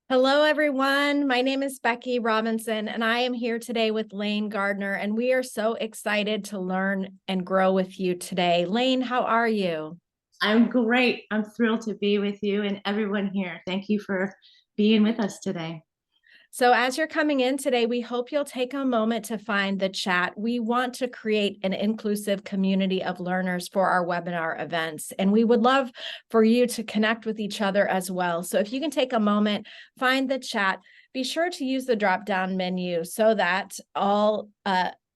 Hello, everyone. My name is Becky Robinson, and I am here today with Lane Gardner, and we are so excited to learn and grow with you today. Lane, how are you? I'm great. I'm thrilled to be with you and everyone here. Thank you for being with us today. So, as you're coming in today, we hope you'll take a moment to find the chat. We want to create an inclusive community of learners for our webinar events, and we would love for you to connect with each other as well. So, if you can take a moment, find the chat, be sure to use the drop down menu so that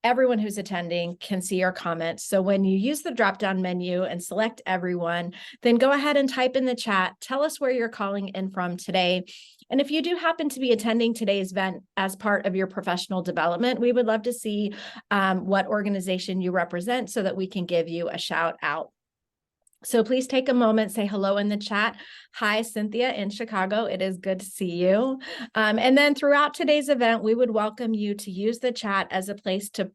everyone who's attending can see your comments. So when you use the drop down menu and select everyone, then go ahead and type in the chat. Tell us where you're calling in from today. And if you do happen to be attending today's event as part of your professional development, we would love to see what organization you represent so that we can give you a shout out. So please take a moment, say hello in the chat. Hi, Cynthia in Chicago. It is good to see you. And then throughout today's event, we would welcome you to use the chat as a place to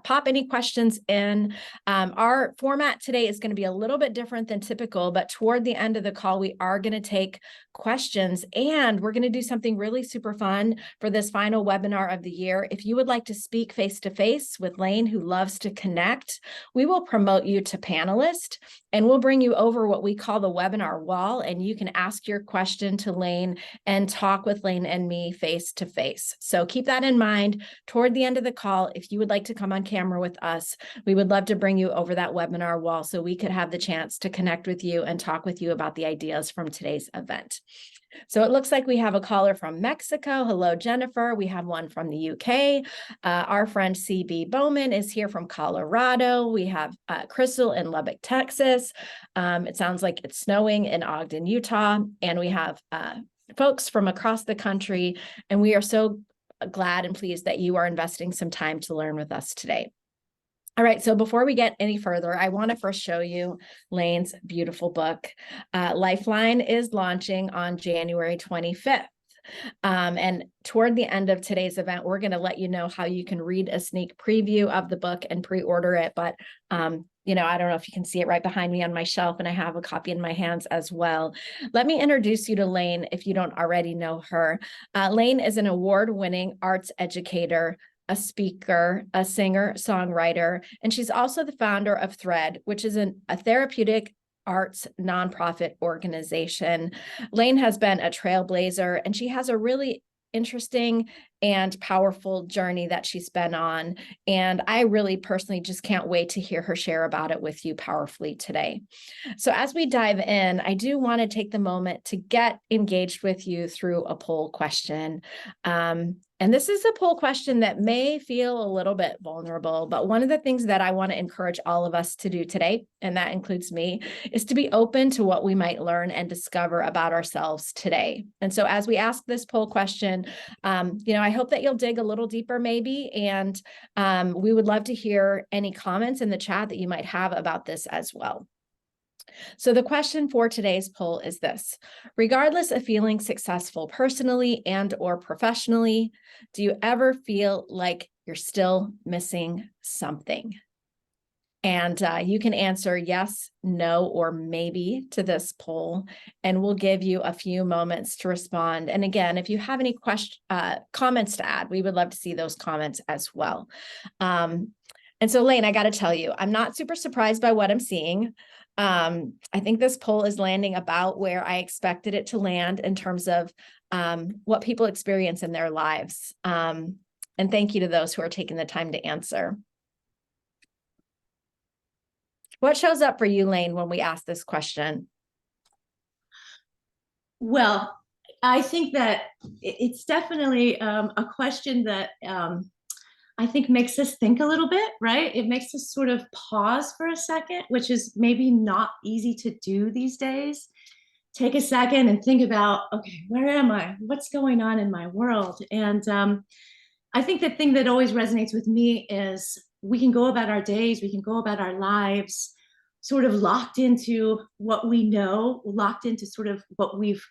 pop any questions in. Our format today is going to be a little bit different than typical, but toward the end of the call, we are going to take questions, and we're going to do something really super fun for this final webinar of the year. If you would like to speak face-to-face with Lane, who loves to connect, we will promote you to panelist, and we'll bring you over what we call the webinar wall, and you can ask your question to Lane and talk with Lane and me face-to-face. So keep that in mind. Toward the end of the call, if you would like to come on camera with us, we would love to bring you over that webinar wall so we could have the chance to connect with you and talk with you about the ideas from today's event. So it looks like we have a caller from Mexico. Hello, Jennifer. We have one from the UK. Our friend CB Bowman is here from Colorado. We have Crystal in Lubbock, Texas. It sounds like it's snowing in Ogden, Utah. And we have folks from across the country. And we are so glad and pleased that you are investing some time to learn with us today. All right, so before we get any further, I want to first show you Lane's beautiful book. Lifeline is launching on January 25th. And toward the end of today's event, we're going to let you know how you can read a sneak preview of the book and pre-order it. But, I don't know if you can see it right behind me on my shelf, and I have a copy in my hands as well. Let me introduce you to Lane if you don't already know her. Lane is an award-winning arts educator, a speaker, a singer, songwriter, and she's also the founder of Thread, which is a therapeutic arts nonprofit organization. Lane has been a trailblazer, and she has a really interesting and powerful journey that she's been on. And I really personally just can't wait to hear her share about it with you powerfully today. So as we dive in, I do want to take the moment to get engaged with you through a poll question. And this is a poll question that may feel a little bit vulnerable, but one of the things that I want to encourage all of us to do today, and that includes me, is to be open to what we might learn and discover about ourselves today. And so as we ask this poll question, I hope that you'll dig a little deeper maybe, and we would love to hear any comments in the chat that you might have about this as well. So the question for today's poll is this: regardless of feeling successful personally and or professionally, do you ever feel like you're still missing something? And you can answer yes, no, or maybe to this poll, and we'll give you a few moments to respond. And again, if you have any comments to add, we would love to see those comments as well. And so, Lane, I got to tell you, I'm not super surprised by what I'm seeing. I think this poll is landing about where I expected it to land in terms of what people experience in their lives. And thank you to those who are taking the time to answer. What shows up for you, Lane, when we ask this question? Well, I think that it's definitely a question that I think makes us think a little bit, right? It makes us sort of pause for a second, which is maybe not easy to do these days. Take a second and think about, okay, where am I? What's going on in my world? And I think the thing that always resonates with me is we can go about our days, we can go about our lives sort of locked into what we know, locked into sort of what we've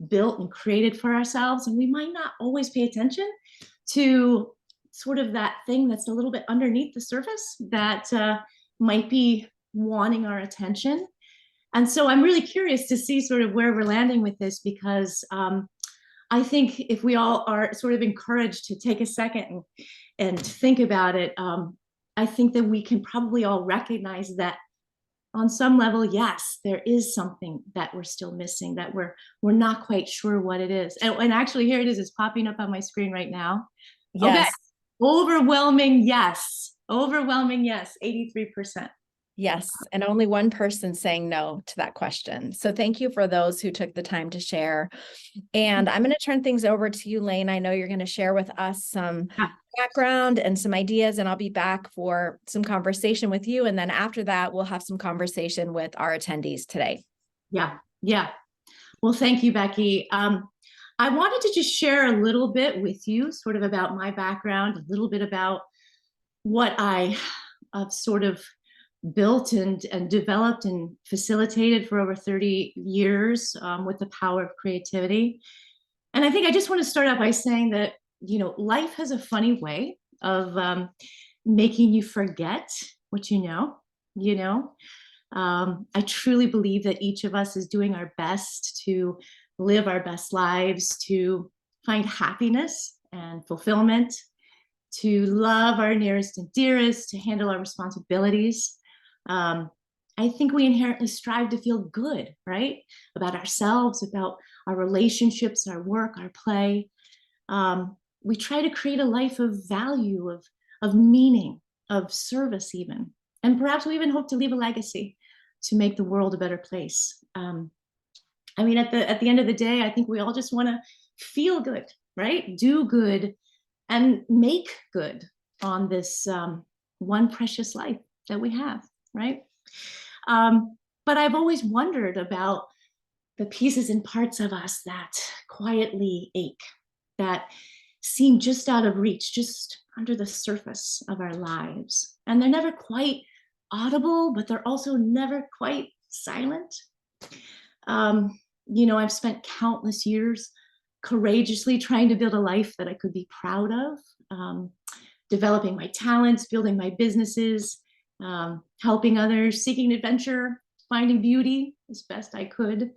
built and created for ourselves. And we might not always pay attention to sort of that thing that's a little bit underneath the surface that might be wanting our attention. And so I'm really curious to see sort of where we're landing with this, because I think if we all are sort of encouraged to take a second and think about it, I think that we can probably all recognize that on some level, yes, there is something that we're still missing, that we're not quite sure what it is. And actually, here it is. It's popping up on my screen right now. Okay, Yes. overwhelming yes. Overwhelming yes, 83%. Yes, and only one person saying no to that question. So thank you for those who took the time to share. And I'm going to turn things over to you, Lane. I know you're going to share with us some background and some ideas, and I'll be back for some conversation with you. And then after that, we'll have some conversation with our attendees today. Yeah, yeah. Well, thank you, Becky. I wanted to just share a little bit with you, sort of about my background, a little bit about what I have sort of built and developed and facilitated for over 30 years with the power of creativity. And I think I just want to start out by saying that, you know, life has a funny way of making you forget what you know, you know. I truly believe that each of us is doing our best to live our best lives, to find happiness and fulfillment, to love our nearest and dearest, to handle our responsibilities. I think we inherently strive to feel good, right? About ourselves, about our relationships, our work, our play. We try to create a life of value, of meaning, of service even. And perhaps we even hope to leave a legacy to make the world a better place. I mean, at the end of the day, I think we all just want to feel good, right? Do good and make good on this one precious life that we have, right? But I've always wondered about the pieces and parts of us that quietly ache, that seem just out of reach, just under the surface of our lives. And they're never quite audible, but they're also never quite silent. You know, I've spent countless years courageously trying to build a life that I could be proud of, developing my talents, building my businesses, helping others, seeking adventure, finding beauty as best I could.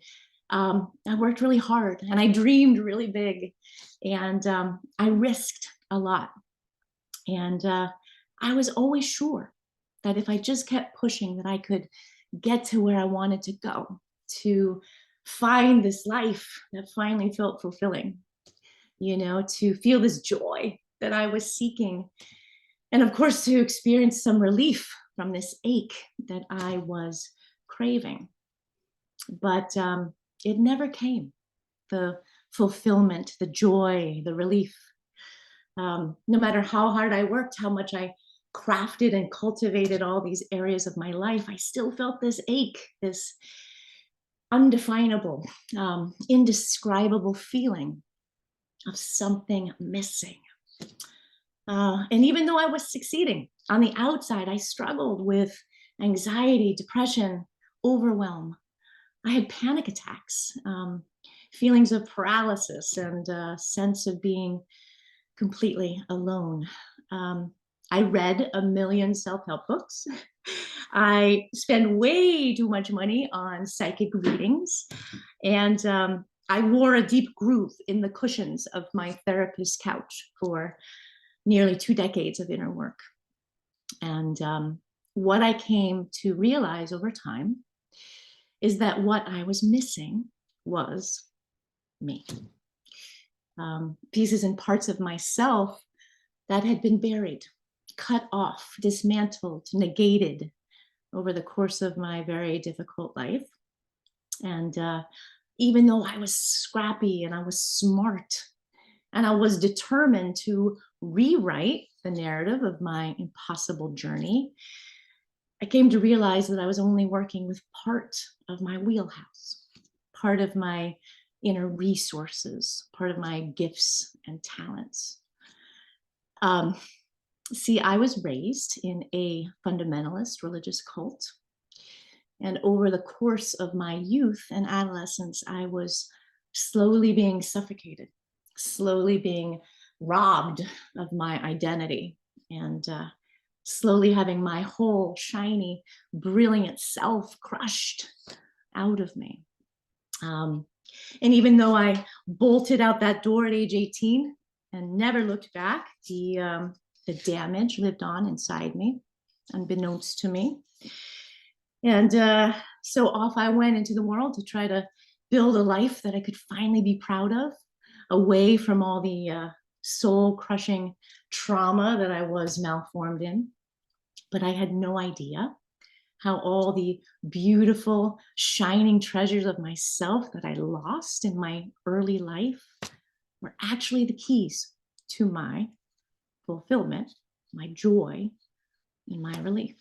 I worked really hard and I dreamed really big, and I risked a lot. And I was always sure that if I just kept pushing, that I could get to where I wanted to go, to find this life that finally felt fulfilling, you know, to feel this joy that I was seeking. And of course, to experience some relief from this ache that I was craving. But it never came. The fulfillment, the joy, the relief. No matter how hard I worked, how much I crafted and cultivated all these areas of my life, I still felt this ache, this undefinable, indescribable feeling of something missing. And even though I was succeeding on the outside, I struggled with anxiety, depression, overwhelm. I had panic attacks, feelings of paralysis, and a sense of being completely alone. I read a million self-help books. I spend way too much money on psychic readings. And I wore a deep groove in the cushions of my therapist's couch for nearly 2 decades of inner work. And what I came to realize over time is that what I was missing was me. Pieces and parts of myself that had been buried, cut off, dismantled, negated over the course of my very difficult life. And even though I was scrappy and I was smart and I was determined to rewrite the narrative of my impossible journey, I came to realize that I was only working with part of my wheelhouse, part of my inner resources, part of my gifts and talents. See, I was raised in a fundamentalist religious cult. And over the course of my youth and adolescence, I was slowly being suffocated, slowly being robbed of my identity, and slowly having my whole shiny, brilliant self crushed out of me. And even though I bolted out that door at age 18 and never looked back, the damage lived on inside me, unbeknownst to me. And so off I went into the world to try to build a life that I could finally be proud of, away from all the soul-crushing trauma that I was malformed in. But I had no idea how all the beautiful, shining treasures of myself that I lost in my early life were actually the keys to my fulfillment, my joy, and my relief.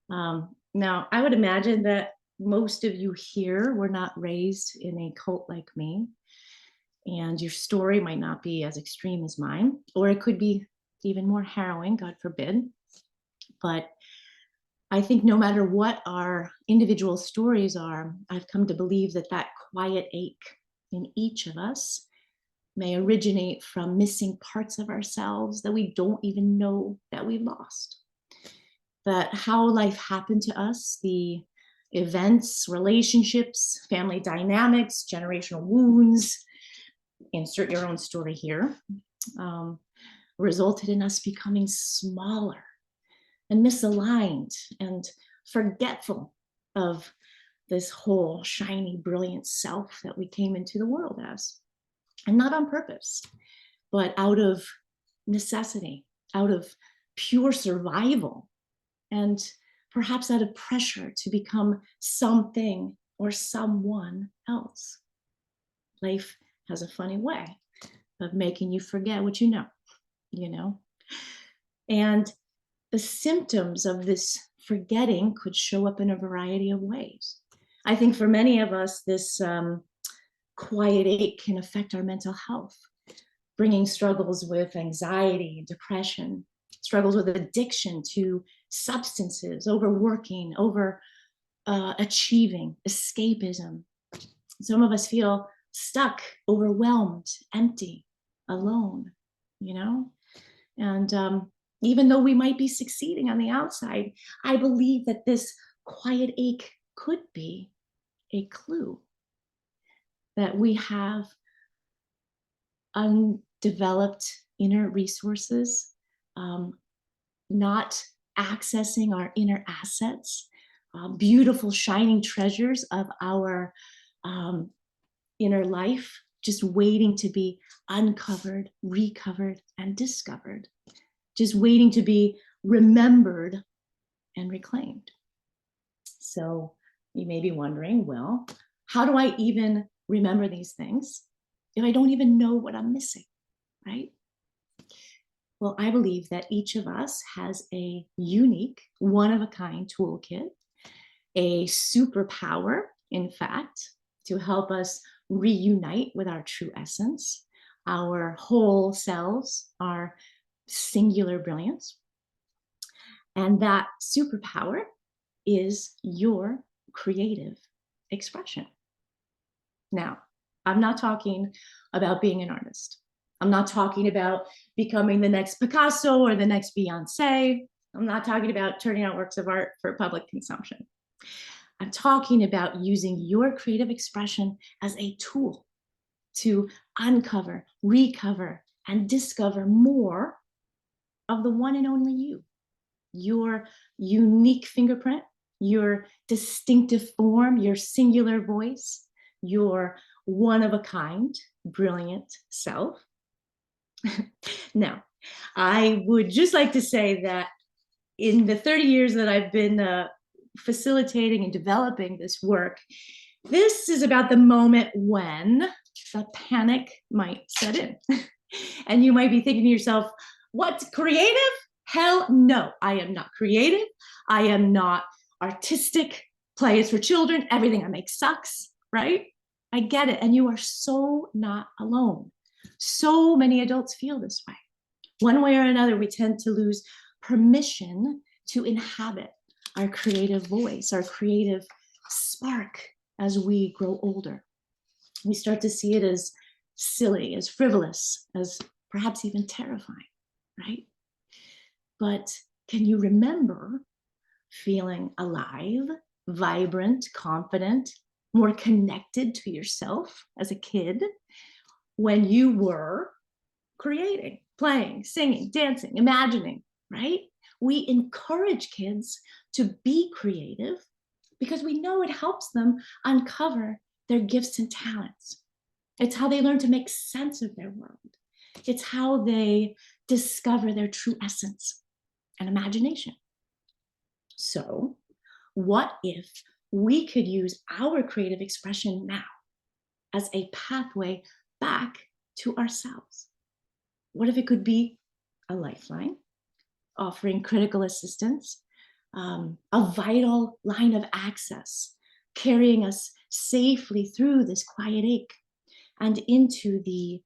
Now, I would imagine that most of you here were not raised in a cult like me, and your story might not be as extreme as mine, or it could be even more harrowing, God forbid. But I think no matter what our individual stories are, I've come to believe that that quiet ache in each of us may originate from missing parts of ourselves that we don't even know that we lost. That how life happened to us, the events, relationships, family dynamics, generational wounds, insert your own story here, resulted in us becoming smaller and misaligned and forgetful of this whole shiny, brilliant self that we came into the world as. And not on purpose, but out of necessity, out of pure survival, and perhaps out of pressure to become something or someone else. Life has a funny way of making you forget what you know? And the symptoms of this forgetting could show up in a variety of ways. I think for many of us, this quiet ache can affect our mental health, bringing struggles with anxiety, depression, struggles with addiction to substances, overworking, over achieving, escapism. Some of us feel stuck, overwhelmed, empty, alone, And even though we might be succeeding on the outside, I believe that this quiet ache could be a clue that we have undeveloped inner resources, not accessing our inner assets, beautiful shining treasures of our inner life, just waiting to be uncovered, recovered, and discovered, just waiting to be remembered and reclaimed. So you may be wondering, well, how do I even remember these things if I don't even know what I'm missing, right? Well, I believe that each of us has a unique, one-of-a-kind toolkit, a superpower, in fact, to help us reunite with our true essence, our whole selves, our singular brilliance. And that superpower is your creative expression. Now, I'm not talking about being an artist. I'm not talking about becoming the next Picasso or the next Beyonce. I'm not talking about turning out works of art for public consumption. I'm talking about using your creative expression as a tool to uncover, recover, and discover more of the one and only you, your unique fingerprint, your distinctive form, your singular voice, your one-of-a-kind, brilliant self. Now, I would just like to say that in the 30 years that I've been facilitating and developing this work, this is about the moment when the panic might set in. And you might be thinking to yourself, what, creative? Hell no, I am not creative. I am not artistic. Play is for children. Everything I make sucks, right? I get it. And you are so not alone. So many adults feel this way. One way or another, we tend to lose permission to inhabit our creative voice, our creative spark as we grow older. We start to see it as silly, as frivolous, as perhaps even terrifying, right? But can you remember feeling alive, vibrant, confident, more connected to yourself as a kid when you were creating, playing, singing, dancing, imagining, right? We encourage kids to be creative because we know it helps them uncover their gifts and talents. It's how they learn to make sense of their world. It's how they discover their true essence and imagination. So, what if we could use our creative expression now as a pathway back to ourselves? What if it could be a lifeline, offering critical assistance, a vital line of access, carrying us safely through this quiet ache and into the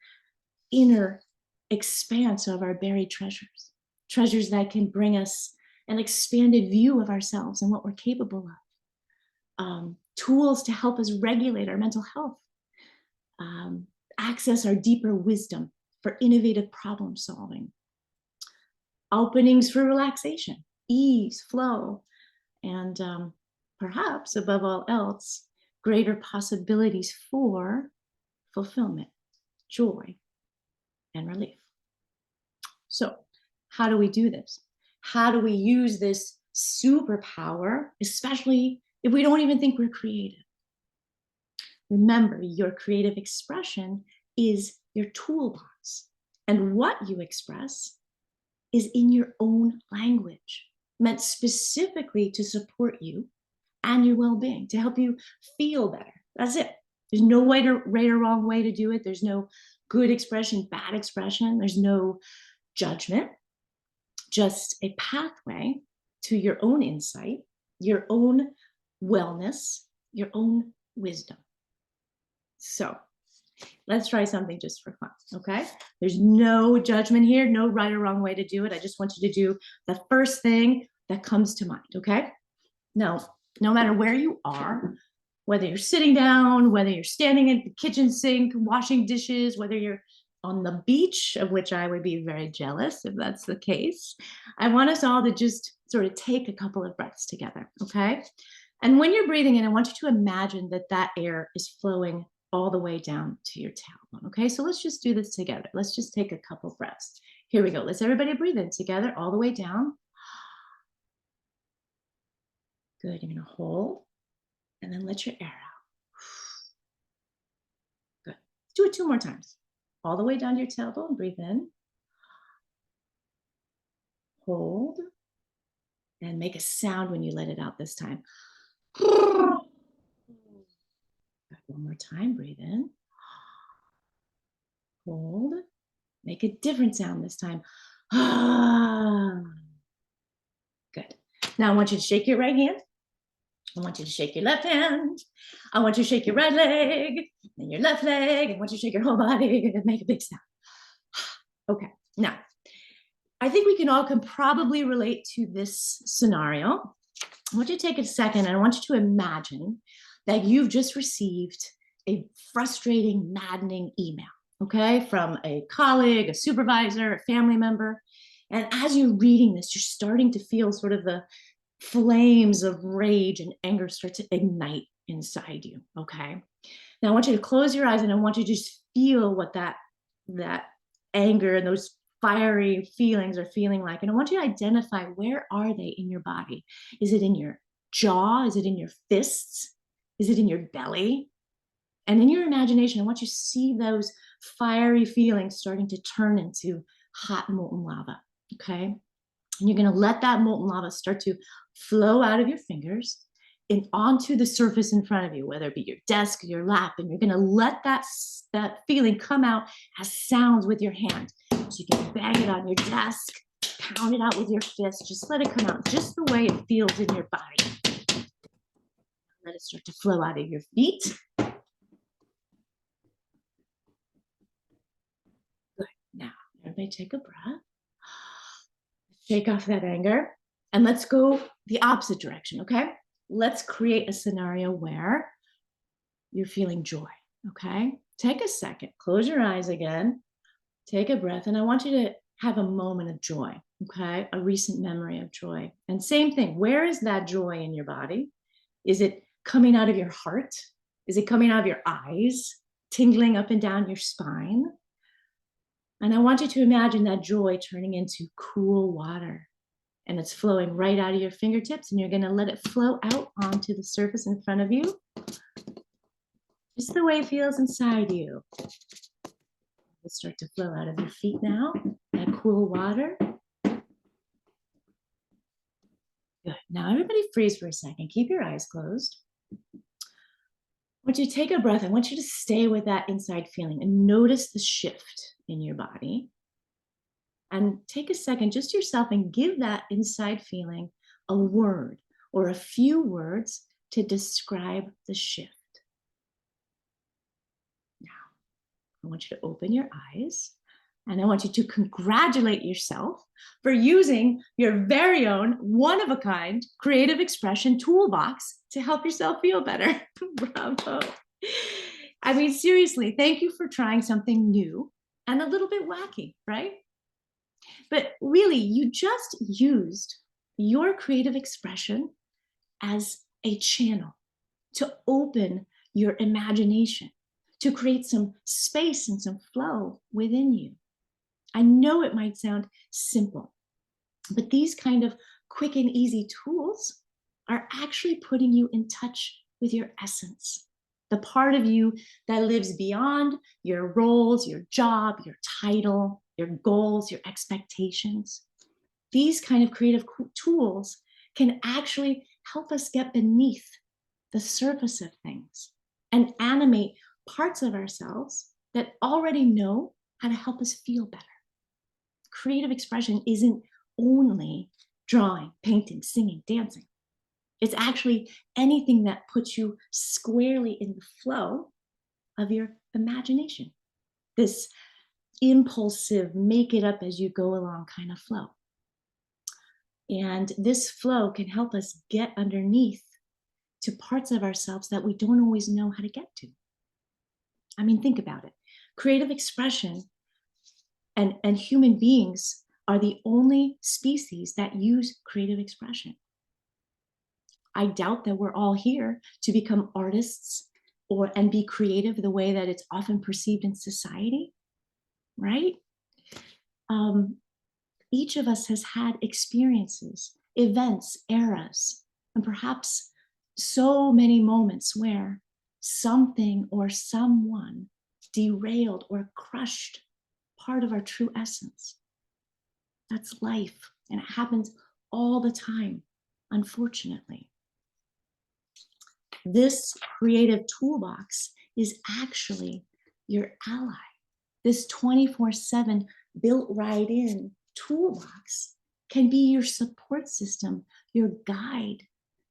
inner expanse of our buried treasures, treasures that can bring us an expanded view of ourselves and what we're capable of, tools to help us regulate our mental health, access our deeper wisdom for innovative problem solving, openings for relaxation, ease, flow, and perhaps above all else, greater possibilities for fulfillment, joy, and relief. So, how do we do this? How do we use this superpower, especially if we don't even think we're creative? Remember, your creative expression is your toolbox, and what you express is in your own language, meant specifically to support you and your well-being, to help you feel better. That's it. There's no right or wrong way to do it. There's no good expression, bad expression. There's no judgment, just a pathway to your own insight, your own wellness, your own wisdom. So let's try something just for fun, okay? There's no judgment here, no right or wrong way to do it. I just want you to do the first thing that comes to mind, okay? Now, no matter where you are, whether you're sitting down, whether you're standing at the kitchen sink, washing dishes, whether you're on the beach, of which I would be very jealous if that's the case, I want us all to just sort of take a couple of breaths together, okay? And when you're breathing in, I want you to imagine that that air is flowing all the way down to your tailbone, okay? So let's just do this together. Let's just take a couple breaths. Here we go. Let's everybody breathe in together all the way down. Good, you're gonna hold and then let your air out. Good, let's do it 2 more times. All the way down to your tailbone, breathe in. Hold and make a sound when you let it out this time. Good, one more time, breathe in. Hold, make a different sound this time. Good. Now I want you to shake your right hand. I want you to shake your left hand. I want you to shake your right leg and your left leg. I want you to shake your whole body and make a big sound. Okay, now I think we can probably relate to this scenario. I want you to take a second and I want you to imagine that you've just received a frustrating, maddening email, okay, from a colleague, a supervisor, a family member. And as you're reading this, you're starting to feel sort of the flames of rage and anger start to ignite inside you, okay? Now I want you to close your eyes and I want you to just feel what that anger and those fiery feelings are feeling like. And I want you to identify, where are they in your body? Is it in your jaw? Is it in your fists? Is it in your belly? And in your imagination, I want you to see those fiery feelings starting to turn into hot molten lava, okay? And you're gonna let that molten lava start to flow out of your fingers and onto the surface in front of you, whether it be your desk or your lap, and you're gonna let that feeling come out as sounds with your hand. So you can bang it on your desk, pound it out with your fist, just let it come out just the way it feels in your body. Let it start to flow out of your feet. Good, now everybody take a breath. Shake off that anger and let's go the opposite direction, okay? Let's create a scenario where you're feeling joy, okay? Take a second, close your eyes again, take a breath, and I want you to have a moment of joy, okay? A recent memory of joy. And same thing, where is that joy in your body? Is it coming out of your heart? Is it coming out of your eyes, tingling up and down your spine? And I want you to imagine that joy turning into cool water, and it's flowing right out of your fingertips, and you're going to let it flow out onto the surface in front of you, just the way it feels inside you. It'll start to flow out of your feet now, that cool water. Good. Now everybody freeze for a second. Keep your eyes closed. I want you to take a breath. I want you to stay with that inside feeling and notice the shift in your body. And take a second just yourself and give that inside feeling a word or a few words to describe the shift. Now, I want you to open your eyes, and I want you to congratulate yourself for using your very own one-of-a-kind creative expression toolbox to help yourself feel better. Bravo. I mean, seriously, thank you for trying something new and a little bit wacky, right? But really, you just used your creative expression as a channel to open your imagination, to create some space and some flow within you. I know it might sound simple, but these kind of quick and easy tools are actually putting you in touch with your essence, the part of you that lives beyond your roles, your job, your title, your goals, your expectations. These kind of creative tools can actually help us get beneath the surface of things and animate parts of ourselves that already know how to help us feel better. Creative expression isn't only drawing, painting, singing, dancing. It's actually anything that puts you squarely in the flow of your imagination. This impulsive, make it up as you go along kind of flow. And this flow can help us get underneath to parts of ourselves that we don't always know how to get to. I mean, think about it. Creative expression and human beings are the only species that use creative expression. I doubt that we're all here to become artists and be creative the way that it's often perceived in society, right? Each of us has had experiences, events, eras, and perhaps so many moments where something or someone derailed or crushed part of our true essence. That's life, and it happens all the time, unfortunately. This creative toolbox is actually your ally. This 24/7 built right in toolbox can be your support system, your guide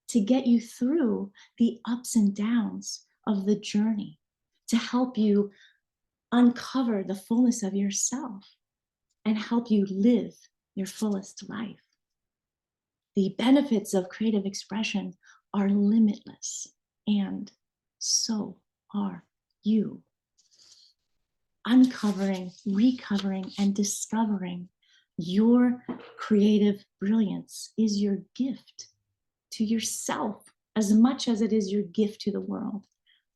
to get you through the ups and downs of the journey, to help you uncover the fullness of yourself and help you live your fullest life. The benefits of creative expression are limitless, and so are you. Uncovering, recovering, and discovering your creative brilliance is your gift to yourself as much as it is your gift to the world.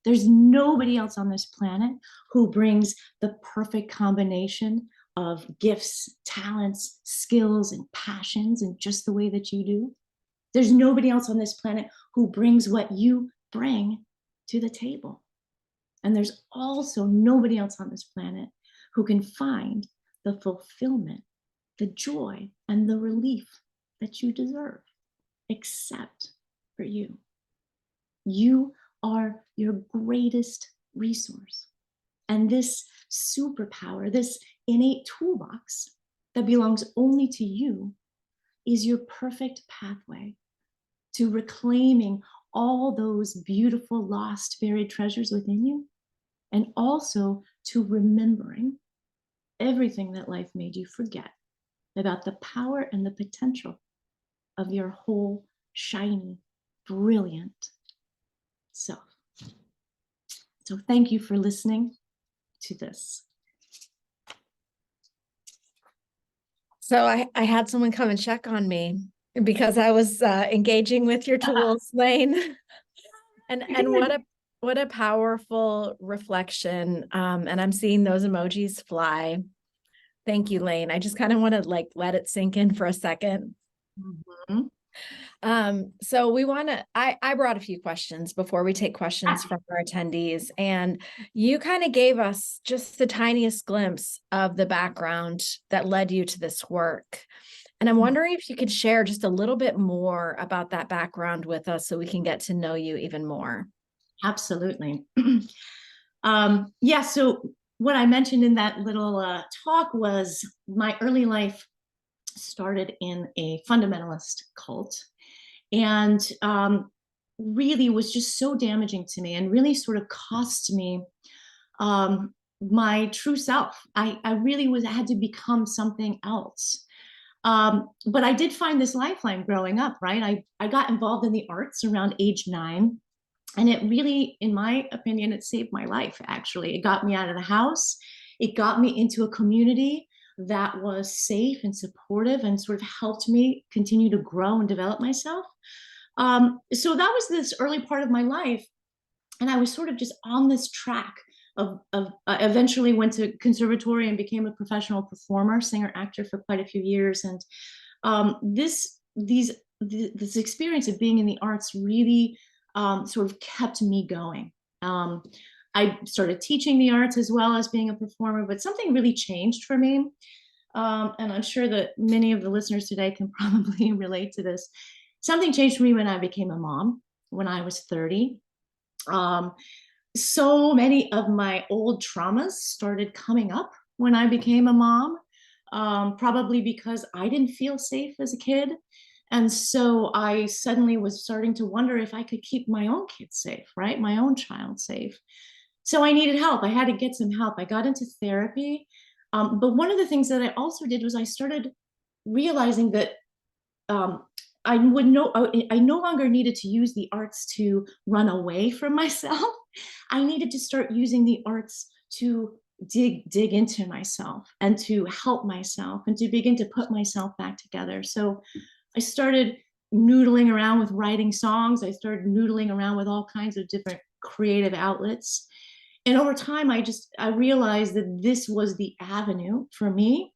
There's nobody else on this planet who brings the perfect combination of gifts, talents, skills, and passions in just the way that you do. There's nobody else on this planet who brings what you bring to the table. And there's also nobody else on this planet who can find the fulfillment, the joy, and the relief that you deserve, except for you. You are your greatest resource. And this superpower, this innate toolbox that belongs only to you, is your perfect pathway to reclaiming all those beautiful, lost, buried treasures within you, and also to remembering everything that life made you forget about the power and the potential of your whole, shiny, brilliant self. So thank you for listening to this. So I had someone come and check on me because I was engaging with your tools, Lane. And What a powerful reflection. And I'm seeing those emojis fly. Thank you, Lane. I just kind of want to like let it sink in for a second. Mhm. So I brought a few questions before we take questions from our attendees, and you kind of gave us just the tiniest glimpse of the background that led you to this work. And I'm wondering if you could share just a little bit more about that background with us so we can get to know you even more. Absolutely. Yeah, so what I mentioned in that little talk was my early life started in a fundamentalist cult, and really was just so damaging to me and really sort of cost me my true self. I really I had to become something else. But I did find this lifeline growing up, right? I got involved in the arts around age 9. And it really, in my opinion, it saved my life, actually. It got me out of the house. It got me into a community that was safe and supportive and sort of helped me continue to grow and develop myself. So that was this early part of my life. And I was sort of just on this track of eventually went to conservatory and became a professional performer, singer, actor for quite a few years. And this experience of being in the arts really sort of kept me going. I started teaching the arts as well as being a performer, but something really changed for me. And I'm sure that many of the listeners today can probably relate to this. Something changed for me when I became a mom, when I was 30. Um, so many of my old traumas started coming up when I became a mom, probably because I didn't feel safe as a kid. And so I suddenly was starting to wonder if I could keep my own kids safe, right? My own child safe. So I needed help. I had to get some help. I got into therapy. But one of the things that I also did was I started realizing that um, I no longer needed to use the arts to run away from myself. I needed to start using the arts to dig into myself and to help myself and to begin to put myself back together. So I started noodling around with writing songs. I started noodling around with all kinds of different creative outlets. And over time, I realized that this was the avenue for me.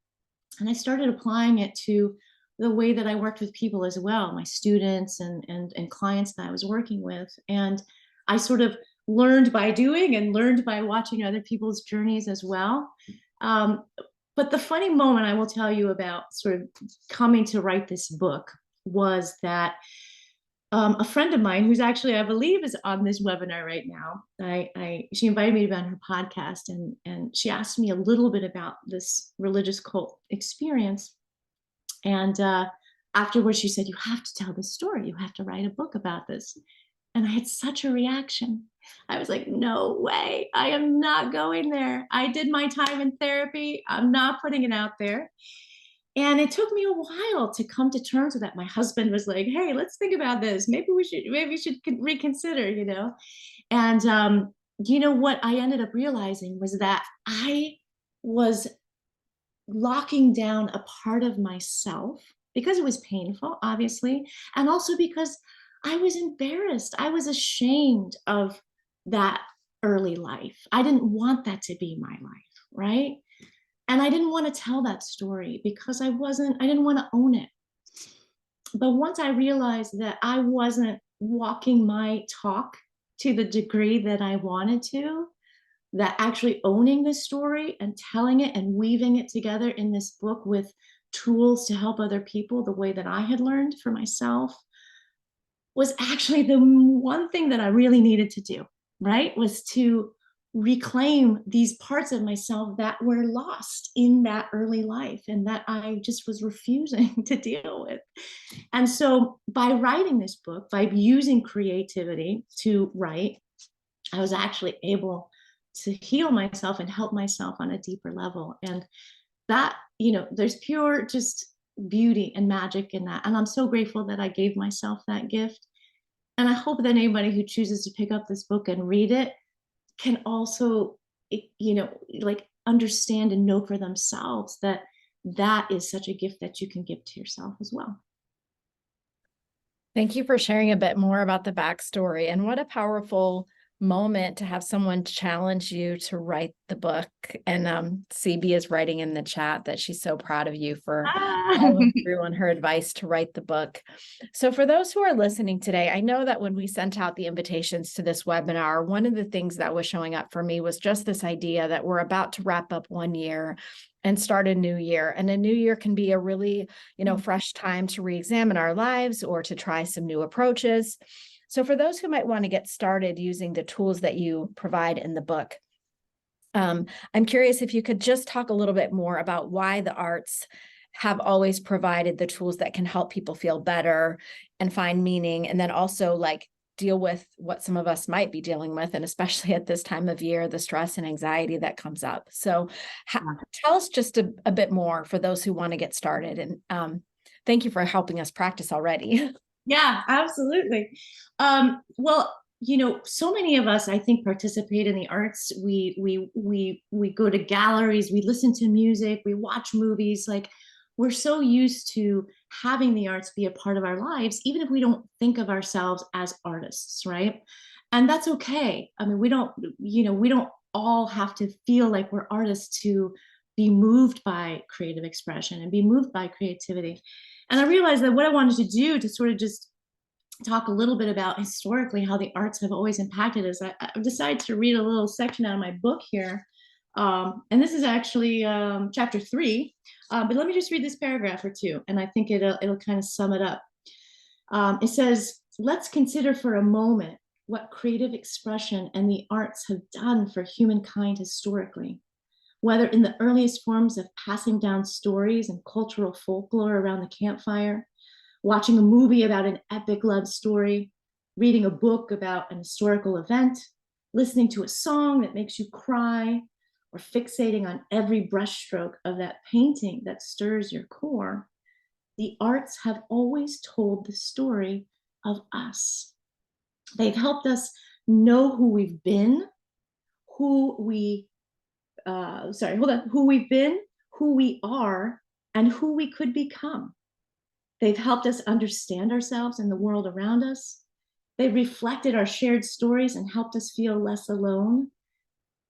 And I started applying it to the way that I worked with people as well, my students and clients that I was working with. And I sort of learned by doing and learned by watching other people's journeys as well. Um, but the funny moment I will tell you about sort of coming to write this book was that a friend of mine, who's actually, I believe, is on this webinar right now. She invited me to be on her podcast, and she asked me a little bit about this religious cult experience. And afterwards, she said, "You have to tell this story. You have to write a book about this." And I had such a reaction. I was like, "No way! I am not going there. I did my time in therapy. I'm not putting it out there." And it took me a while to come to terms with that. My husband was like, "Hey, let's think about this. Maybe we should reconsider, you know." And you know what I ended up realizing was that I was locking down a part of myself because it was painful, obviously, and also because I was embarrassed. I was ashamed of that early life. I didn't want that to be my life, right? And I didn't want to tell that story because I didn't want to own it. But once I realized that I wasn't walking my talk to the degree that I wanted to, that actually owning this story and telling it and weaving it together in this book with tools to help other people the way that I had learned for myself was actually the one thing that I really needed to do, right? Was to reclaim these parts of myself that were lost in that early life and that I just was refusing to deal with. And so by writing this book, by using creativity to write, I was actually able to heal myself and help myself on a deeper level. And that, there's pure just beauty and magic in that. And I'm so grateful that I gave myself that gift. And I hope that anybody who chooses to pick up this book and read it can also, like understand and know for themselves that that is such a gift that you can give to yourself as well. Thank you for sharing a bit more about the backstory, and what a powerful moment to have someone challenge you to write the book. And CB is writing in the chat that she's so proud of you for following through on her advice to write the book. So for those who are listening today, I know that when we sent out the invitations to this webinar, one of the things that was showing up for me was just this idea that we're about to wrap up one year and start a new year. And a new year can be a really, fresh time to re-examine our lives or to try some new approaches. So for those who might want to get started using the tools that you provide in the book, I'm curious if you could just talk a little bit more about why the arts have always provided the tools that can help people feel better and find meaning, and then also like deal with what some of us might be dealing with, and especially at this time of year, the stress and anxiety that comes up. So tell us just a bit more for those who want to get started. And thank you for helping us practice already. Yeah, absolutely. Well, so many of us, I think, participate in the arts. We go to galleries, we listen to music, we watch movies. Like, we're so used to having the arts be a part of our lives, even if we don't think of ourselves as artists, right? And that's okay. I mean, we don't all have to feel like we're artists to be moved by creative expression and be moved by creativity. And I realized that what I wanted to do to sort of just talk a little bit about historically how the arts have always impacted us, I've decided to read a little section out of my book here. And this is actually chapter 3. But let me just read this paragraph or two, and I think it'll kind of sum it up. It says, let's consider for a moment what creative expression and the arts have done for humankind historically. Whether in the earliest forms of passing down stories and cultural folklore around the campfire, watching a movie about an epic love story, reading a book about an historical event, listening to a song that makes you cry, or fixating on every brushstroke of that painting that stirs your core, the arts have always told the story of us. They've helped us know who we've been, who we've been, who we are, and who we could become. They've helped us understand ourselves and the world around us. They've reflected our shared stories and helped us feel less alone.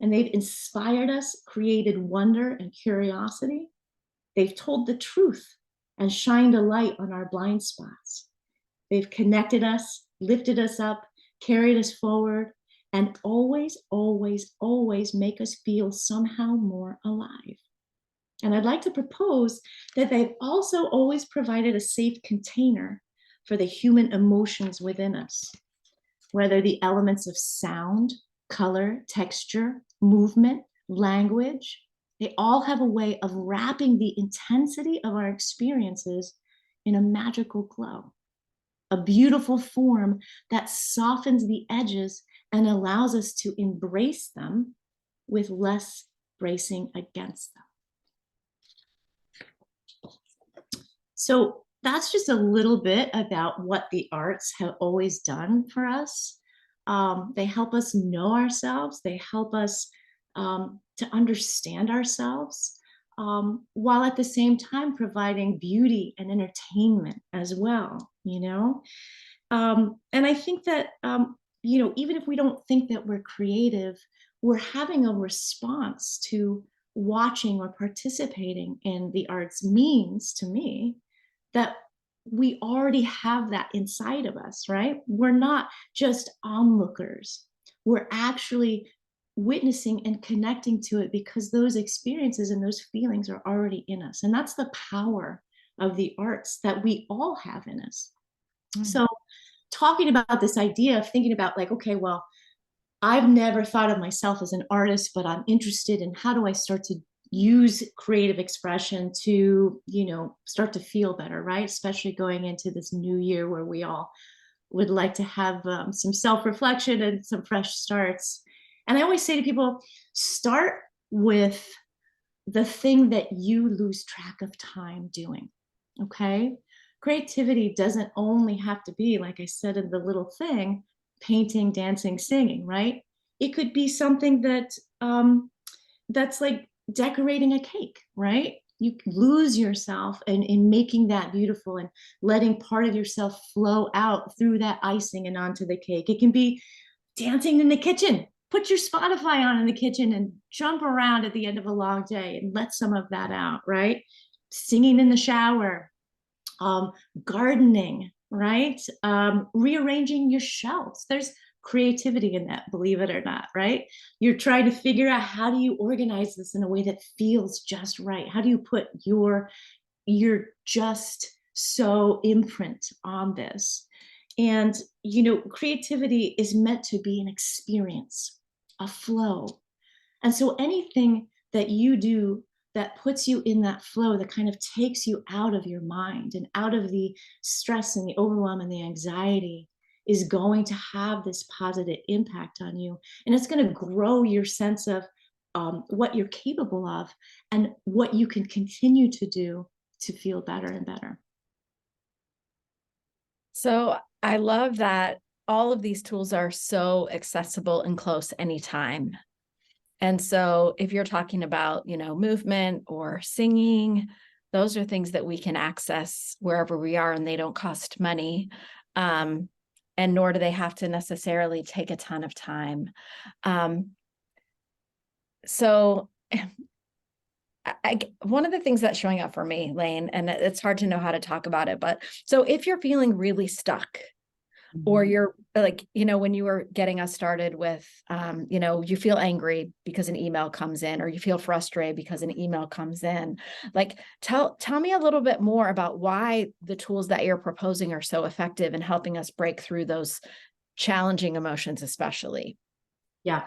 And they've inspired us, created wonder and curiosity. They've told the truth and shined a light on our blind spots. They've connected us, lifted us up, carried us forward, and always, always, always make us feel somehow more alive. And I'd like to propose that they've also always provided a safe container for the human emotions within us, whether the elements of sound, color, texture, movement, language, they all have a way of wrapping the intensity of our experiences in a magical glow, a beautiful form that softens the edges and allows us to embrace them with less bracing against them. So that's just a little bit about what the arts have always done for us. They help us know ourselves. They help us to understand ourselves, while at the same time providing beauty and entertainment as well, And I think that, even if we don't think that we're creative, we're having a response to watching or participating in the arts means to me that we already have that inside of us, right? We're not just onlookers. We're actually witnessing and connecting to it because those experiences and those feelings are already in us. And that's the power of the arts that we all have in us. So talking about this idea of thinking about like, okay, well, I've never thought of myself as an artist, but I'm interested in how do I start to use creative expression to, start to feel better, right? Especially going into this new year where we all would like to have some self-reflection and some fresh starts. And I always say to people, start with the thing that you lose track of time doing, okay? Creativity doesn't only have to be, like I said in the little thing, painting, dancing, singing, right? It could be something that that's like decorating a cake, right? You lose yourself in making that beautiful and letting part of yourself flow out through that icing and onto the cake. It can be dancing in the kitchen. Put your Spotify on in the kitchen and jump around at the end of a long day and let some of that out, right? Singing in the shower, um, gardening, right? Rearranging your shelves. There's creativity in that, believe it or not, right? You're trying to figure out, how do you organize this in a way that feels just right? How do you put your just so imprint on this? And, creativity is meant to be an experience, a flow. And so anything that you do that puts you in that flow, that kind of takes you out of your mind and out of the stress and the overwhelm and the anxiety, is going to have this positive impact on you. And it's going to grow your sense of what you're capable of and what you can continue to do to feel better and better. So I love that all of these tools are so accessible and close anytime. And so if you're talking about, movement or singing, those are things that we can access wherever we are, and they don't cost money. And nor do they have to necessarily take a ton of time. So one of the things that's showing up for me, Lane, and it's hard to know how to talk about it, but so if you're feeling really stuck, or you're like, when you were getting us started with, you feel angry because an email comes in, or you feel frustrated because an email comes in, like, tell me a little bit more about why the tools that you're proposing are so effective in helping us break through those challenging emotions, especially. Yeah.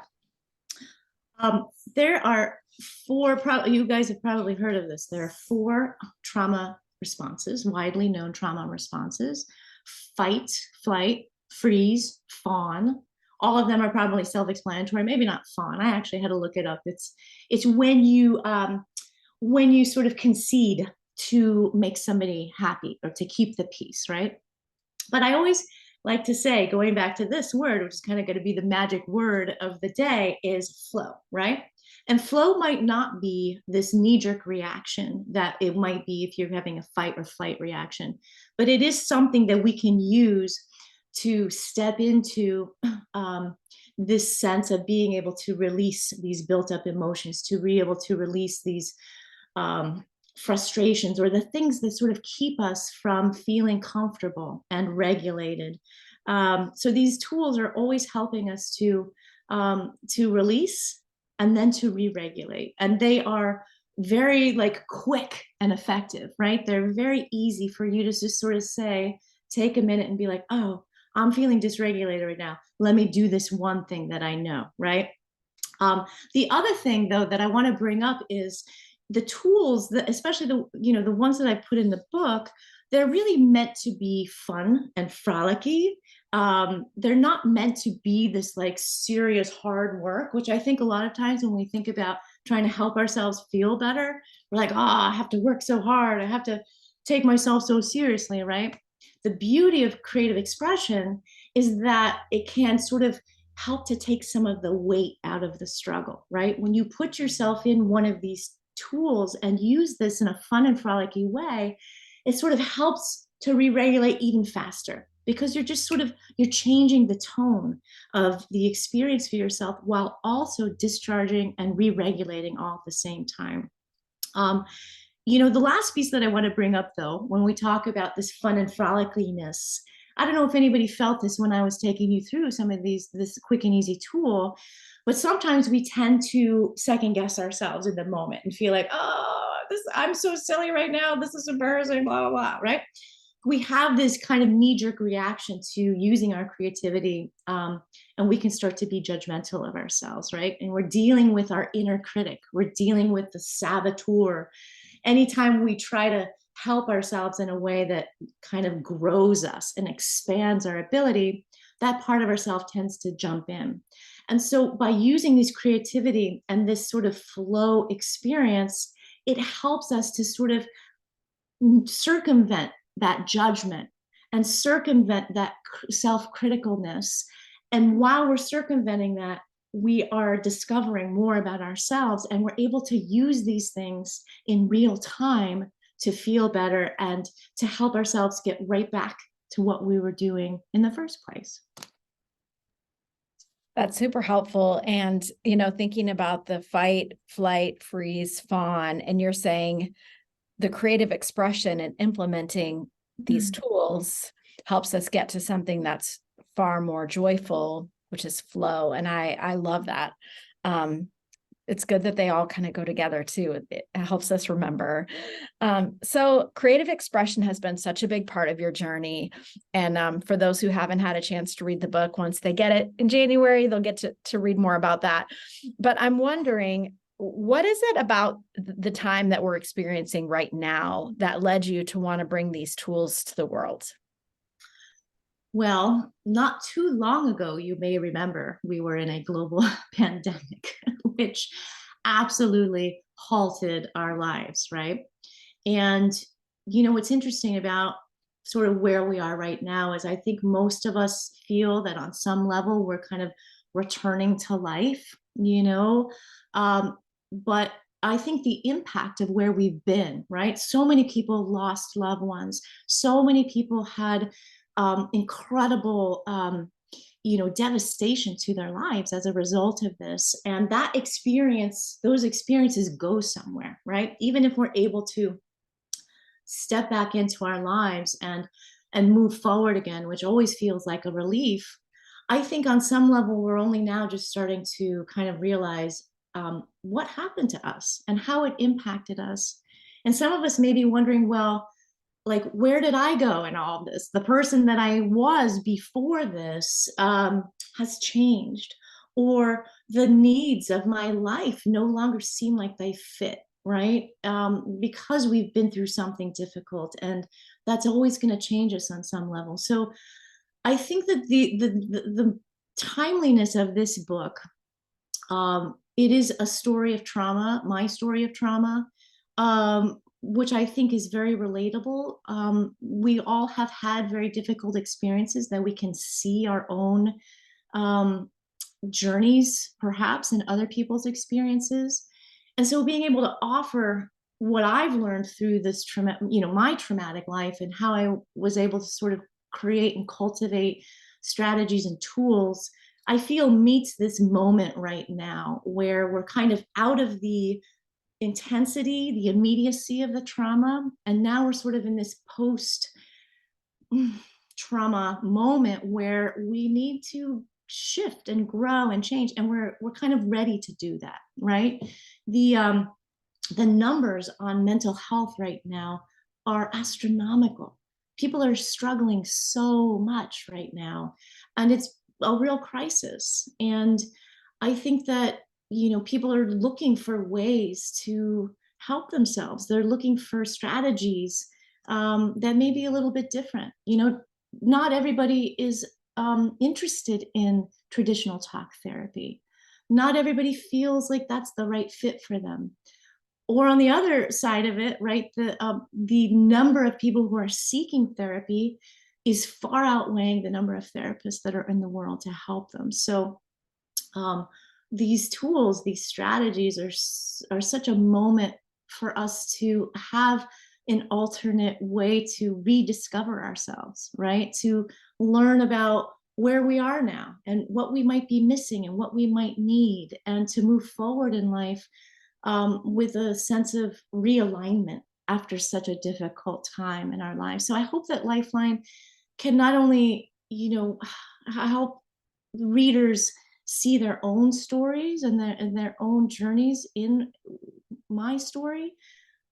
There are four, you guys have probably heard of this. There are four trauma responses, widely known trauma responses: fight, flight, freeze, fawn. All of them are probably self-explanatory. Maybe not fawn. I actually had to look it up. It's when you sort of concede to make somebody happy or to keep the peace, right? But I always like to say, going back to this word, which is kind of going to be the magic word of the day, is flow, right? And flow might not be this knee-jerk reaction that it might be if you're having a fight or flight reaction, but it is something that we can use to step into this sense of being able to release these built-up emotions, to be able to release these um, frustrations, or the things that sort of keep us from feeling comfortable and regulated. So these tools are always helping us to release and then to re-regulate, and they are very like quick and effective, right? They're very easy for you to just sort of say, take a minute and be like, oh, I'm feeling dysregulated right now. Let me do this one thing that I know, right? The other thing, though, that I want to bring up is the tools that, especially the ones that I put in the book, they're really meant to be fun and frolicky. They're not meant to be this like serious hard work, which I think a lot of times when we think about trying to help ourselves feel better, we're like, oh, I have to work so hard. I have to take myself so seriously, right? The beauty of creative expression is that it can sort of help to take some of the weight out of the struggle, right? When you put yourself in one of these tools and use this in a fun and frolicky way, it sort of helps to re-regulate even faster, because you're changing the tone of the experience for yourself while also discharging and re-regulating all at the same time. um, the last piece that I want to bring up, though, when we talk about this fun and frolickiness, I don't know if anybody felt this when I was taking you through some of this quick and easy tool, but sometimes we tend to second guess ourselves in the moment and feel like, oh, I'm so silly right now. This is embarrassing, blah, blah, blah, right? We have this kind of knee-jerk reaction to using our creativity, and we can start to be judgmental of ourselves, right? And we're dealing with our inner critic. We're dealing with the saboteur. Anytime we try to help ourselves in a way that kind of grows us and expands our ability, that part of ourselves tends to jump in. And so by using this creativity and this sort of flow experience, it helps us to sort of circumvent that judgment and circumvent that self-criticalness. And while we're circumventing that, we are discovering more about ourselves, and we're able to use these things in real time to feel better and to help ourselves get right back to what we were doing in the first place. That's super helpful. And, thinking about the fight, flight, freeze, fawn, and you're saying the creative expression and implementing these Mm. tools helps us get to something that's far more joyful, which is flow. And I love that. It's good that they all kind of go together too. It helps us remember. So creative expression has been such a big part of your journey. And for those who haven't had a chance to read the book, once they get it in January, they'll get to read more about that. But I'm wondering, what is it about the time that we're experiencing right now that led you to want to bring these tools to the world? Well, not too long ago, you may remember, we were in a global pandemic, which absolutely halted our lives, right? And, what's interesting about sort of where we are right now is I think most of us feel that on some level we're kind of returning to life, Um, but I think the impact of where we've been, right? So many people lost loved ones. So many people had incredible devastation to their lives as a result of this. And that experience, those experiences go somewhere, right? Even if we're able to step back into our lives and move forward again, which always feels like a relief. I think on some level we're only now just starting to kind of realize what happened to us and how it impacted us. And some of us may be wondering, well, like, where did I go in all this? The person that I was before this has changed, or the needs of my life no longer seem like they fit, right? Because we've been through something difficult, and that's always going to change us on some level. So I think that the timeliness of this book, it is a story of trauma, my story of trauma, which I think is very relatable. We all have had very difficult experiences that we can see our own um, journeys, perhaps, in other people's experiences. And so being able to offer what I've learned through this my traumatic life, and how I was able to sort of create and cultivate strategies and tools, I feel meets this moment right now where we're kind of out of the intensity, the immediacy of the trauma. And now we're sort of in this post trauma moment where we need to shift and grow and change. And we're kind of ready to do that, right? The numbers on mental health right now are astronomical. People are struggling so much right now, and it's a real crisis. And I think that, people are looking for ways to help themselves. They're looking for strategies that may be a little bit different. Not everybody is interested in traditional talk therapy. Not everybody feels like that's the right fit for them. Or on the other side of it, right, the number of people who are seeking therapy is far outweighing the number of therapists that are in the world to help them. So um, these tools, these strategies are such a moment for us to have an alternate way to rediscover ourselves, right? To learn about where we are now and what we might be missing and what we might need, and to move forward in life with a sense of realignment after such a difficult time in our lives. So I hope that Lifeline can not only, help readers see their own stories and their own journeys in my story,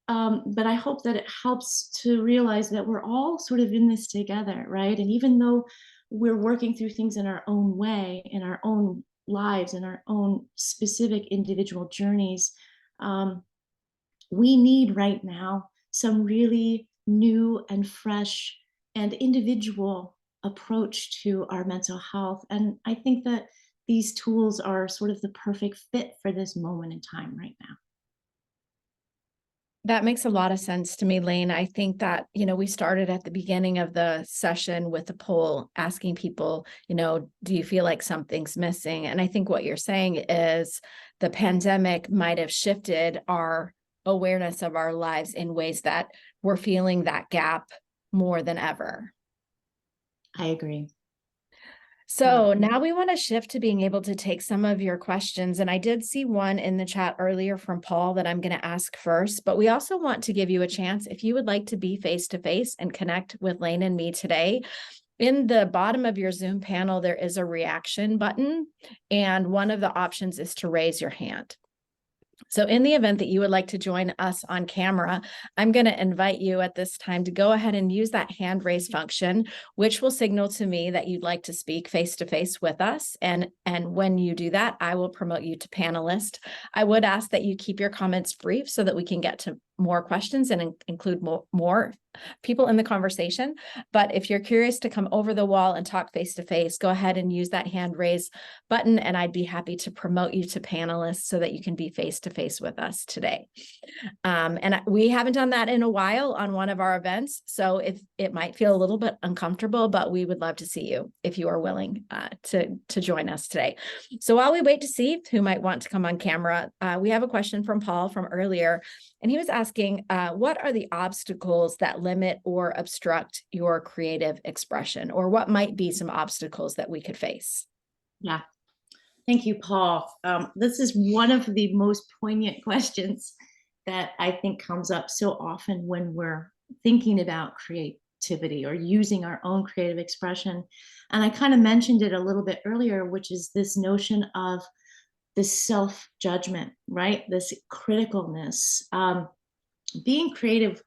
but I hope that it helps to realize that we're all sort of in this together, right? And even though we're working through things in our own way, in our own lives, in our own specific individual journeys, um, we need right now some really new and fresh and individual approach to our mental health. And I think that these tools are sort of the perfect fit for this moment in time right now. That makes a lot of sense to me, Lane. I think that, we started at the beginning of the session with a poll asking people, do you feel like something's missing? And I think what you're saying is the pandemic might have shifted our awareness of our lives in ways that we're feeling that gap more than ever. I agree. So now we want to shift to being able to take some of your questions. And I did see one in the chat earlier from Paul that I'm going to ask first, but we also want to give you a chance if you would like to be face-to-face and connect with Lane and me today. In the bottom of your Zoom panel, there is a reaction button, and one of the options is to raise your hand. So in the event that you would like to join us on camera, I'm going to invite you at this time to go ahead and use that hand raise function, which will signal to me that you'd like to speak face-to-face with us. And when you do that, I will promote you to panelist. I would ask that you keep your comments brief so that we can get to more questions and include more people in the conversation. But if you're curious to come over the wall and talk face-to-face, go ahead and use that hand raise button, and I'd be happy to promote you to panelists so that you can be face-to-face with us today. And we haven't done that in a while on one of our events, so if it might feel a little bit uncomfortable, but we would love to see you if you are willing to join us today. So while we wait to see who might want to come on camera, we have a question from Paul from earlier, and he was asking, what are the obstacles that limit or obstruct your creative expression, or what might be some obstacles that we could face? Yeah. Thank you, Paul. This is one of the most poignant questions that I think comes up so often when we're thinking about creativity or using our own creative expression. And I kind of mentioned it a little bit earlier, which is this notion of this self-judgment, right? This criticalness. Being creative,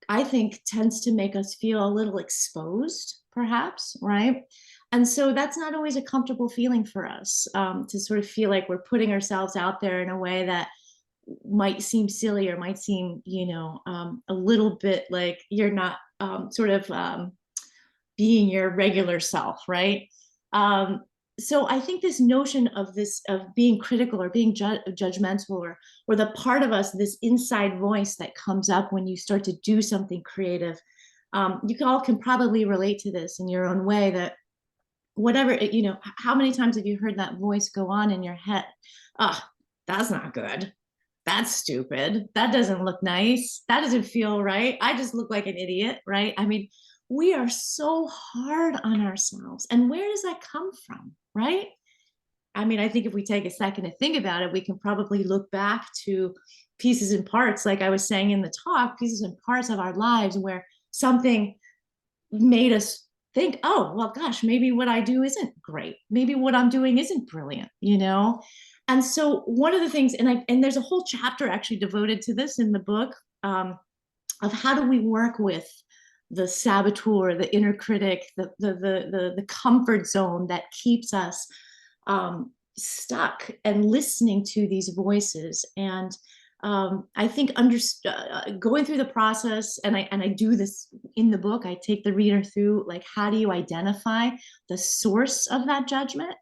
I think, tends to make us feel a little exposed, perhaps, right? And so that's not always a comfortable feeling for us, to sort of feel like we're putting ourselves out there in a way that might seem silly or might seem, a little bit like you're not being your regular self, right? So I think this notion of being critical or being judgmental, or the part of us, this inside voice that comes up when you start to do something creative, you all can probably relate to this in your own way, that whatever, how many times have you heard that voice go on in your head? Oh, that's not good. That's stupid. That doesn't look nice. That doesn't feel right. I just look like an idiot, right? I mean, we are so hard on ourselves. And where does that come from, right? I mean, I think if we take a second to think about it, we can probably look back to pieces and parts, like I was saying in the talk, pieces and parts of our lives where something made us think, oh, well, gosh, maybe what I do isn't great. Maybe what I'm doing isn't brilliant, And so one of the things, and there's a whole chapter actually devoted to this in the book, of how do we work with the saboteur, the inner critic, the comfort zone that keeps us stuck and listening to these voices. And I think going through the process, and I do this in the book, I take the reader through, like, how do you identify the source of that judgment?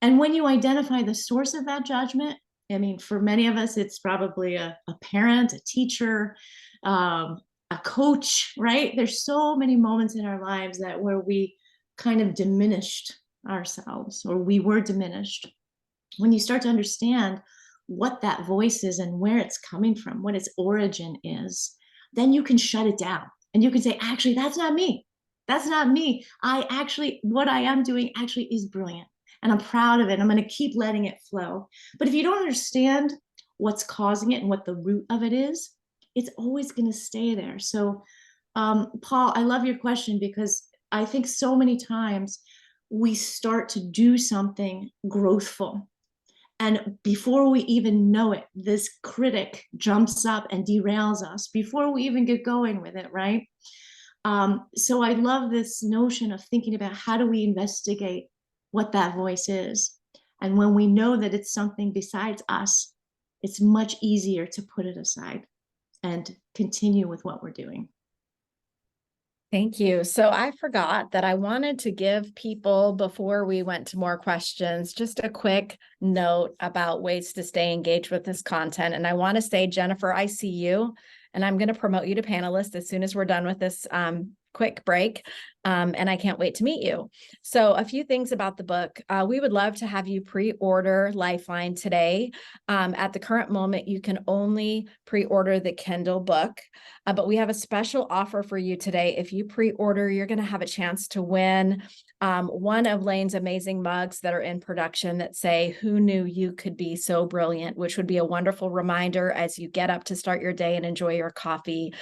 And when you identify the source of that judgment, I mean, for many of us, it's probably a parent, a teacher, a coach, right? There's so many moments in our lives where we kind of diminished ourselves, or we were diminished. When you start to understand what that voice is and where it's coming from, what its origin is, then you can shut it down and you can say, actually, that's not me. That's not me. What I am doing actually is brilliant. And I'm proud of it. I'm going to keep letting it flow. But if you don't understand what's causing it and what the root of it is, it's always going to stay there. So, Paul, I love your question, because I think so many times we start to do something growthful, and before we even know it, this critic jumps up and derails us before we even get going with it, right? So I love this notion of thinking about, how do we investigate what that voice is? And when we know that it's something besides us, it's much easier to put it aside and continue with what we're doing. Thank you. So I forgot that I wanted to give people, before we went to more questions, just a quick note about ways to stay engaged with this content. And I want to say, Jennifer, I see you, and I'm going to promote you to panelist as soon as we're done with this quick break. And I can't wait to meet you. So a few things about the book. We would love to have you pre-order Lifeline today. At the current moment, you can only pre-order the Kindle book, but we have a special offer for you today. If you pre-order, you're going to have a chance to win one of Lane's amazing mugs that are in production that say, "Who knew you could be so brilliant?" which would be a wonderful reminder as you get up to start your day and enjoy your coffee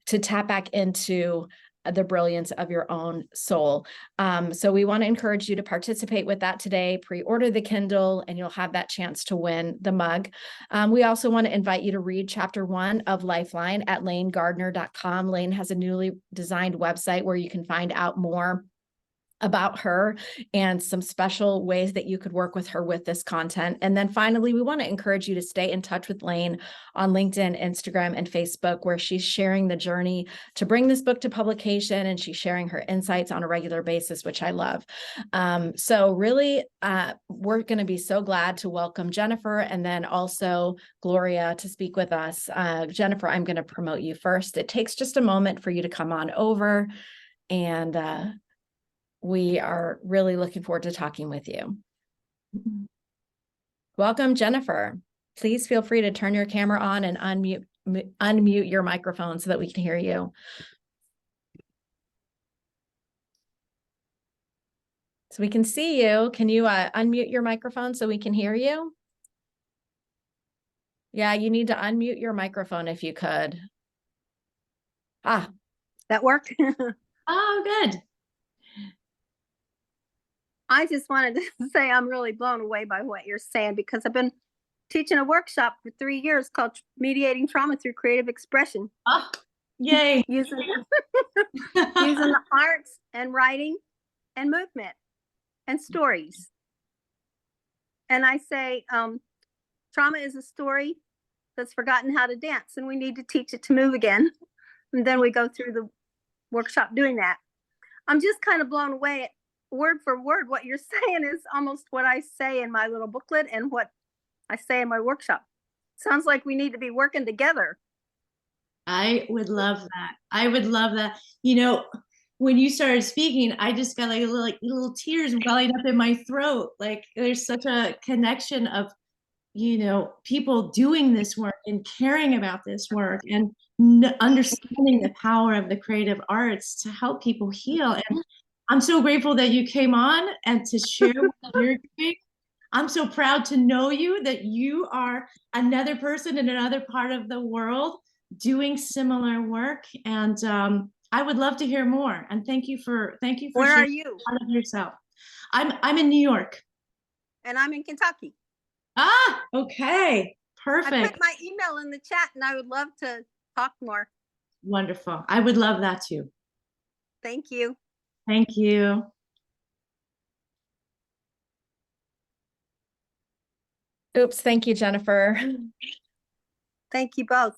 to tap back into the brilliance of your own soul. So we want to encourage you to participate with that today. Pre-order the Kindle and you'll have that chance to win the mug. We also want to invite you to read chapter 1 of Lifeline at lanegardner.com. Lane has a newly designed website where you can find out more about her and some special ways that you could work with her with this content. And then finally, we want to encourage you to stay in touch with Lane on LinkedIn, Instagram, and Facebook, where she's sharing the journey to bring this book to publication, and she's sharing her insights on a regular basis, which I love. So really, we're going to be so glad to welcome Jennifer and then also Gloria to speak with us. Jennifer, I'm going to promote you first. It takes just a moment for you to come on over, and we are really looking forward to talking with you. Welcome, Jennifer. Please feel free to turn your camera on and unmute your microphone so that we can hear you. So we can see you. Can you unmute your microphone so we can hear you? Yeah, you need to unmute your microphone if you could. That worked? Oh, good. I just wanted to say I'm really blown away by what you're saying, because I've been teaching a workshop for 3 years called Mediating Trauma Through Creative Expression. Oh, yay. Using the arts and writing and movement and stories. And I say, trauma is a story that's forgotten how to dance, and we need to teach it to move again. And then we go through the workshop doing that. I'm just kind of blown away at word for word. What you're saying is almost what I say in my little booklet and what I say in my workshop. Sounds like we need to be working together. I would love that. I would love that. You know, when you started speaking, I just got like little tears welling up in my throat. Like there's such a connection of, you know, people doing this work and caring about this work and understanding the power of the creative arts to help people heal. And I'm so grateful that you came on and to share what you're doing. I'm so proud to know you, that you are another person in another part of the world doing similar work. And I would love to hear more. And thank you for Where are sharing you? part of yourself. I'm in New York. And I'm in Kentucky. Ah, okay. I Perfect. put my email in the chat, and I would love to talk more. Wonderful. I would love that too. Thank you. Thank you. Oops, thank you, Jennifer. Thank you both.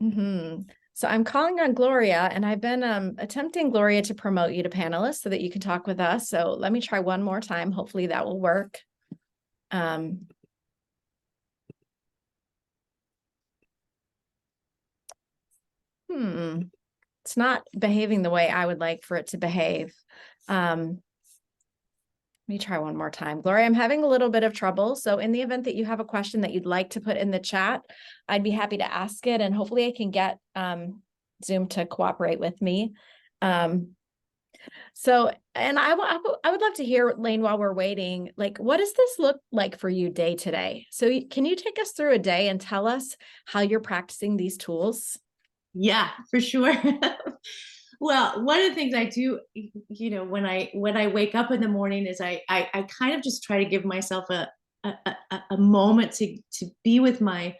So I'm calling on Gloria, and I've been attempting, Gloria, to promote you to panelists so that you can talk with us. So let me try one more time. Hopefully that will work. It's not behaving the way I would like for it to behave. Let me try one more time. Gloria, I'm having a little bit of trouble. So in the event that you have a question that you'd like to put in the chat, I'd be happy to ask it, and hopefully I can get Zoom to cooperate with me. So, and I would love to hear, Lane, while we're waiting, like, what does this look like for you day to day? So can you take us through a day and tell us how you're practicing these tools? Yeah, for sure. Well, one of the things I do, you know, when I wake up in the morning is I kind of just try to give myself a moment to be with my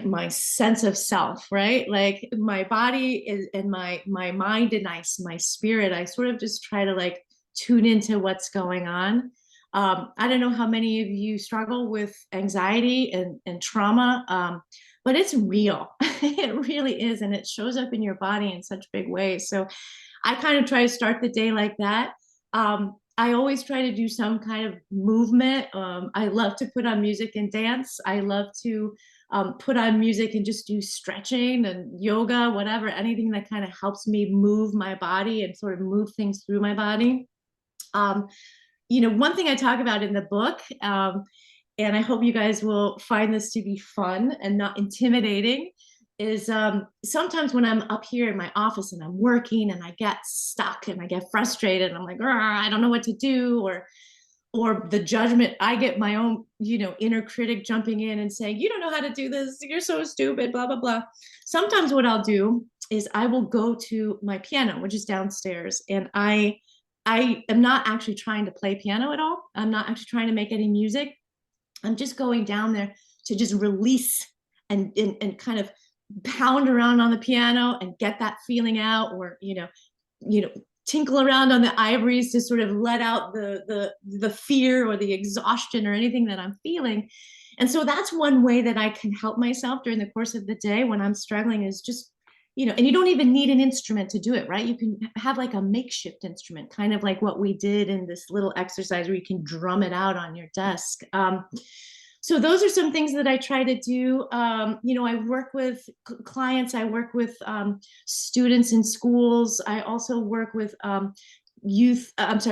my sense of self, right? Like my body is, and my mind and my spirit. I sort of just try to like tune into what's going on. I don't know how many of you struggle with anxiety and trauma, but it's real. It really is. And it shows up in your body in such big ways. So I kind of try to start the day like that. I I always try to do some kind of movement. I love to put on music and dance. I love to put on music and just do stretching and yoga, whatever, anything that kind of helps me move my body and sort of move things through my body. One thing I talk about in the book, and I hope you guys will find this to be fun and not intimidating, is sometimes when I'm up here in my office and I'm working and I get stuck and I get frustrated and I'm like, I don't know what to do, or the judgment, I get my own, inner critic jumping in and saying, you don't know how to do this, you're so stupid, blah, blah, blah. Sometimes what I'll do is I will go to my piano, which is downstairs, and I am not actually trying to play piano at all. I'm not actually trying to make any music. I'm just going down there to just release and kind of pound around on the piano and get that feeling out, or tinkle around on the ivories to sort of let out the fear or the exhaustion or anything that I'm feeling. And so that's one way that I can help myself during the course of the day when I'm struggling, is just, and you don't even need an instrument to do it, right? You can have like a makeshift instrument, kind of like what we did in this little exercise where you can drum it out on your desk. So those are some things that I try to do. I work with clients, I work with students in schools. I also work with I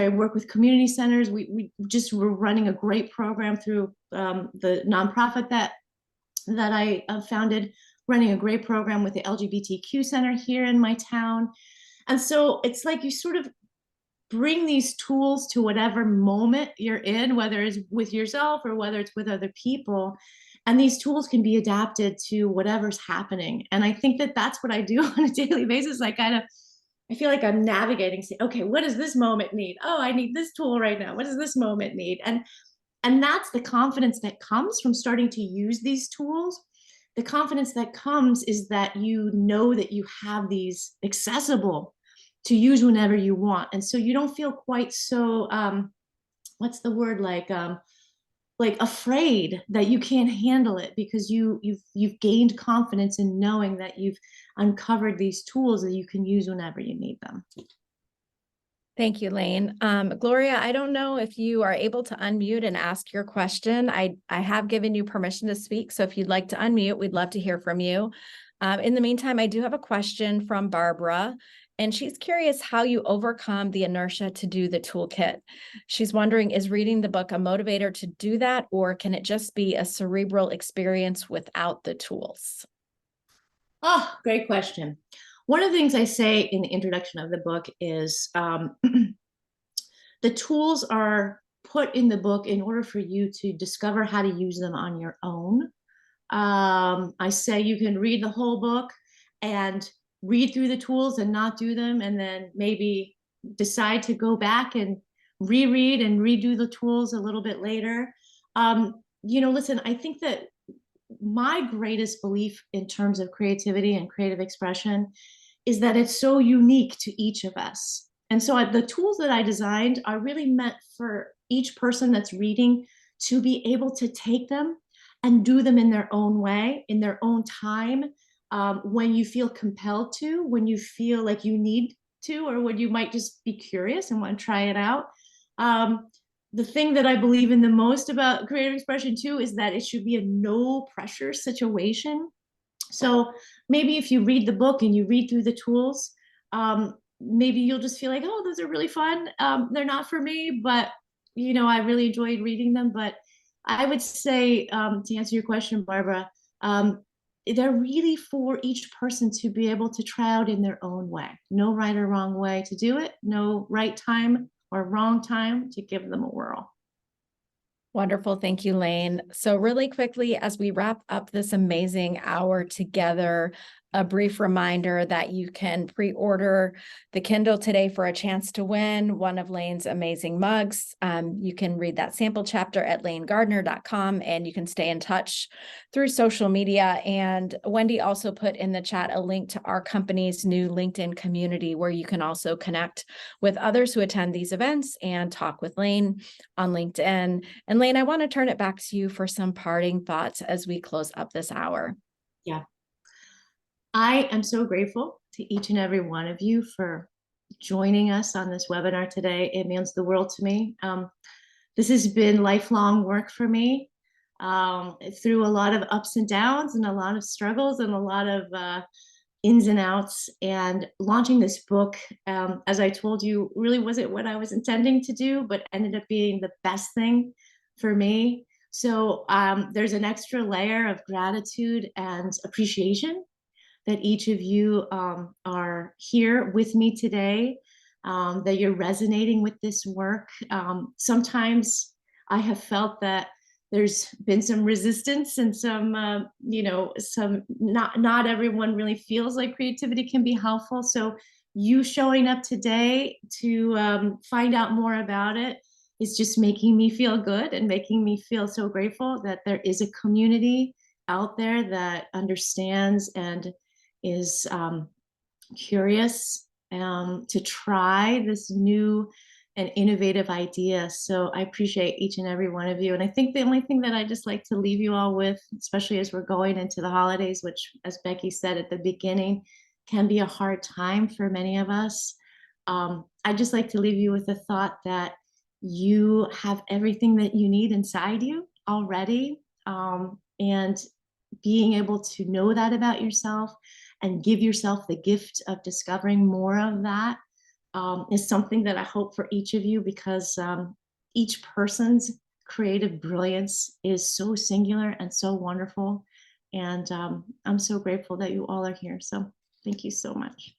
work with community centers. We're running a great program through the nonprofit that I founded, running a great program with the LGBTQ Center here in my town. And so it's like you sort of bring these tools to whatever moment you're in, whether it's with yourself or whether it's with other people. And these tools can be adapted to whatever's happening. And I think that that's what I do on a daily basis. I feel like I'm navigating, say, okay, what does this moment need? Oh, I need this tool right now. What does this moment need? And that's the confidence that comes from starting to use these tools. The confidence that comes is that you know that you have these accessible to use whenever you want. And so you don't feel quite so, what's the word, like afraid that you can't handle it, because you've gained confidence in knowing that you've uncovered these tools that you can use whenever you need them. Thank you, Lane. Gloria, I don't know if you are able to unmute and ask your question. I have given you permission to speak, so if you'd like to unmute, we'd love to hear from you. In the meantime, I do have a question from Barbara, and she's curious how you overcome the inertia to do the toolkit. She's wondering, is reading the book a motivator to do that, or can it just be a cerebral experience without the tools? Oh, great question. One of the things I say in the introduction of the book is the tools are put in the book in order for you to discover how to use them on your own. I say you can read the whole book and read through the tools and not do them, and then maybe decide to go back and reread and redo the tools a little bit later. Listen, I think that my greatest belief in terms of creativity and creative expression is that it's so unique to each of us. And so the tools that I designed are really meant for each person that's reading to be able to take them and do them in their own way, in their own time, when you feel compelled to, when you feel like you need to, or when you might just be curious and want to try it out. The thing that I believe in the most about creative expression too is that it should be a no pressure situation. So maybe if you read the book and you read through the tools, maybe you'll just feel like, oh, those are really fun. They're not for me, but I really enjoyed reading them. But I would say, to answer your question, Barbara, they're really for each person to be able to try out in their own way. No right or wrong way to do it. No right time or wrong time to give them a whirl. Wonderful. Thank you, Lane. So really quickly, as we wrap up this amazing hour together, a brief reminder that you can pre-order the Kindle today for a chance to win one of Lane's amazing mugs. You can read that sample chapter at lanegardner.com, and you can stay in touch through social media. And Wendy also put in the chat a link to our company's new LinkedIn community, where you can also connect with others who attend these events and talk with Lane on LinkedIn. And Lane, I want to turn it back to you for some parting thoughts as we close up this hour. Yeah. I am so grateful to each and every one of you for joining us on this webinar today. It means the world to me. This has been lifelong work for me, through a lot of ups and downs and a lot of struggles and a lot of ins and outs. And launching this book, as I told you, really wasn't what I was intending to do, but ended up being the best thing for me. So there's an extra layer of gratitude and appreciation that each of you are here with me today, that you're resonating with this work. Sometimes I have felt that there's been some resistance and some, some not everyone really feels like creativity can be helpful. So you showing up today to find out more about it is just making me feel good and making me feel so grateful that there is a community out there that understands and is curious to try this new and innovative idea. So I appreciate each and every one of you. And I think the only thing that I just like to leave you all with, especially as we're going into the holidays, which, as Becky said at the beginning, can be a hard time for many of us. I just like to leave you with the thought that you have everything that you need inside you already. And being able to know that about yourself and give yourself the gift of discovering more of that is something that I hope for each of you, because each person's creative brilliance is so singular and so wonderful. And I'm so grateful that you all are here. So thank you so much.